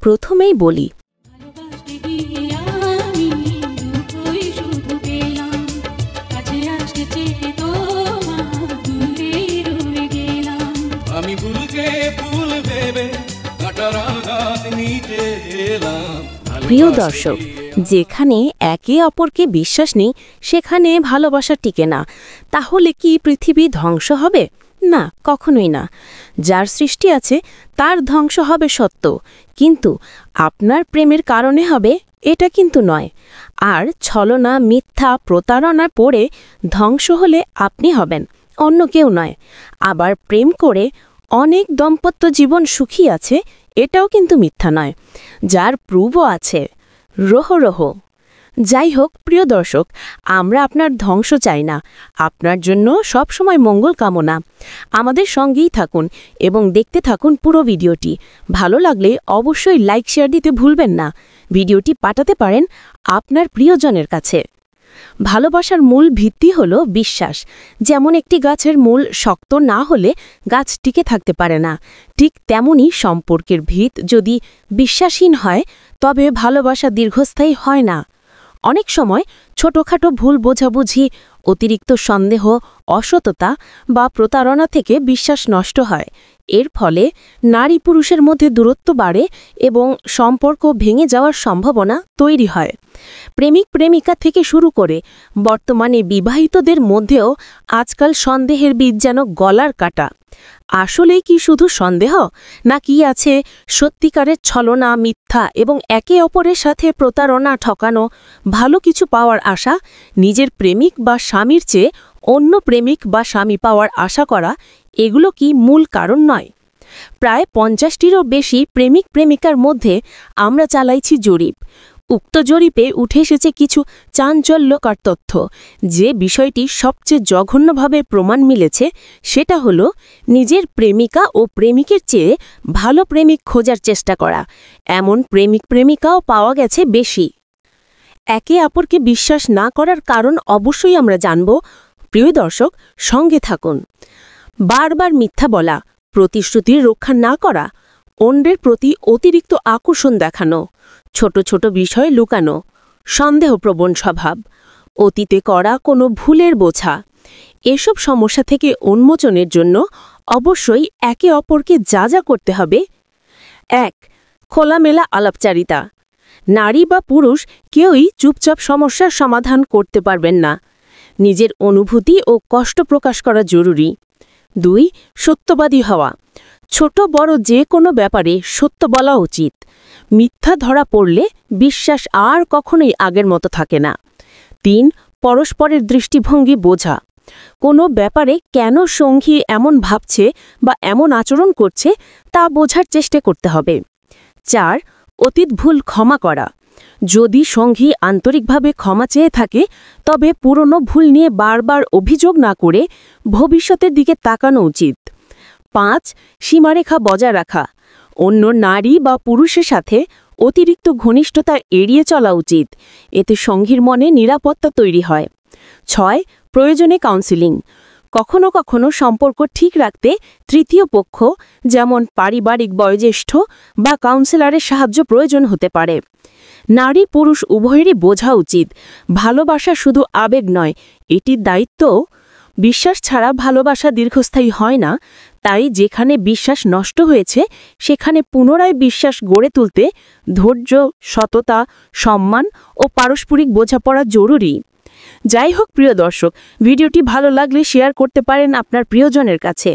প্রথমেই বলি, প্রিয় দর্শক, যেখানে একে অপরকে বিশ্বাস নেই সেখানে ভালোবাসা টিকে না। তাহলে কি পৃথিবী ধ্বংস হবে? না, কখনোই না। যার সৃষ্টি আছে তার ধ্বংস হবে সত্য, কিন্তু আপনার প্রেমের কারণে হবে এটা কিন্তু নয়। আর ছলনা, মিথ্যা, প্রতারণা পড়ে ধ্বংস হলে আপনি হবেন, অন্য কেউ নয়। আবার প্রেম করে অনেক দাম্পত্য জীবন সুখী আছে, এটাও কিন্তু মিথ্যা নয়, যার প্রুফও আছে। রোহ রোহ। যাই হোক প্রিয় দর্শক, আমরা আপনার ধ্বংস চাই না, আপনার জন্য সবসময় মঙ্গল কামনা। আমাদের সঙ্গেই থাকুন এবং দেখতে থাকুন পুরো ভিডিওটি। ভালো লাগলে অবশ্যই লাইক শেয়ার দিতে ভুলবেন না। ভিডিওটি পাঠাতে পারেন আপনার প্রিয়জনের কাছে। ভালোবাসার মূল ভিত্তি হল বিশ্বাস। যেমন একটি গাছের মূল শক্ত না হলে গাছ টিকে থাকতে পারে না, ঠিক তেমনি সম্পর্কের ভিত যদি বিশ্বাসহীন হয় তবে ভালোবাসা দীর্ঘস্থায়ী হয় না। অনেক সময় ছোটখাটো ভুল বোঝাবুঝি, অতিরিক্ত সন্দেহ, অসততা বা প্রতারণা থেকে বিশ্বাস নষ্ট হয়। এর ফলে নারী পুরুষের মধ্যে দূরত্ব বাড়ে এবং সম্পর্ক ভেঙে যাওয়ার সম্ভাবনা তৈরি হয়। প্রেমিক প্রেমিকা থেকে শুরু করে বর্তমানে বিবাহিতদের মধ্যেও আজকাল সন্দেহের বীজ যেন গলার কাটা। আসলেই কি শুধু সন্দেহ, না কি আছে সত্যিকারের ছলনা, মিথ্যা এবং একে অপরের সাথে প্রতারণা, ঠকানো, ভালো কিছু পাওয়ার আশা, নিজের প্রেমিক বা স্বামীর চেয়ে অন্য প্রেমিক বা স্বামী পাওয়ার আশা করা, এগুলো কি মূল কারণ নয়? প্রায় 50টিরও বেশি প্রেমিক প্রেমিকার মধ্যে আমরা চালাইছি জরিপ। উক্ত জরিপে উঠে এসেছে কিছু চাঞ্চল্যকর তথ্য। যে বিষয়টি সবচেয়ে জঘন্যভাবে প্রমাণ মিলেছে সেটা হলো নিজের প্রেমিকা ও প্রেমিকের চেয়ে ভালো প্রেমিক খোঁজার চেষ্টা করা। এমন প্রেমিক প্রেমিকাও পাওয়া গেছে বেশি। একে অপরকে বিশ্বাস না করার কারণ অবশ্যই আমরা জানব। প্রিয় দর্শক, সঙ্গে থাকুন। বারবার মিথ্যা বলা, প্রতিশ্রুতির রক্ষা না করা, অন্যের প্রতি অতিরিক্ত আকর্ষণ দেখানো, ছোট ছোট বিষয় লুকানো, সন্দেহপ্রবণ স্বভাব, অতীতে করা কোনো ভুলের বোঝা, এসব সমস্যা থেকে উন্মোচনের জন্য অবশ্যই একে অপরকে যা যা করতে হবে। ১. খোলামেলা আলাপচারিতা। নারী বা পুরুষ কেউই চুপচাপ সমস্যার সমাধান করতে পারবেন না। নিজের অনুভূতি ও কষ্ট প্রকাশ করা জরুরি। ২. সত্যবাদী হওয়া। ছোট বড় যে কোনো ব্যাপারে সত্য বলা উচিত। মিথ্যা ধরা পড়লে বিশ্বাস আর কখনোই আগের মতো থাকে না। ৩. পরস্পরের দৃষ্টিভঙ্গি বোঝা। কোনো ব্যাপারে কেন সঙ্গী এমন ভাবছে বা এমন আচরণ করছে তা বোঝার চেষ্টা করতে হবে। ৪. অতীত ভুল ক্ষমা করা। যদি সঙ্গী আন্তরিকভাবে ক্ষমা চেয়ে থাকে তবে পুরনো ভুল নিয়ে বারবার অভিযোগ না করে ভবিষ্যতের দিকে তাকানো উচিত। ৫. সীমারেখা বজায় রাখা। অন্য নারী বা পুরুষের সাথে অতিরিক্ত ঘনিষ্ঠতা এড়িয়ে চলা উচিত, এতে সঙ্গীর মনে নিরাপত্তা তৈরি হয়। ৬. প্রয়োজনে কাউন্সেলিং। কখনো কখনো সম্পর্ক ঠিক রাখতে তৃতীয় পক্ষ, যেমন পারিবারিক বয়োজ্যেষ্ঠ বা কাউন্সেলরের সাহায্য প্রয়োজন হতে পারে। নারী পুরুষ উভয়েরই বোঝা উচিত ভালোবাসা শুধু আবেগ নয়, এটির দায়িত্ব। বিশ্বাস ছাড়া ভালোবাসা দীর্ঘস্থায়ী হয় না, তাই যেখানে বিশ্বাস নষ্ট হয়েছে সেখানে পুনরায় বিশ্বাস গড়ে তুলতে ধৈর্য, সততা, সম্মান ও পারস্পরিক বোঝাপড়া জরুরি। যাই হোক প্রিয় দর্শক, ভিডিওটি ভালো লাগলে শেয়ার করতে পারেন আপনার প্রিয়জনের কাছে।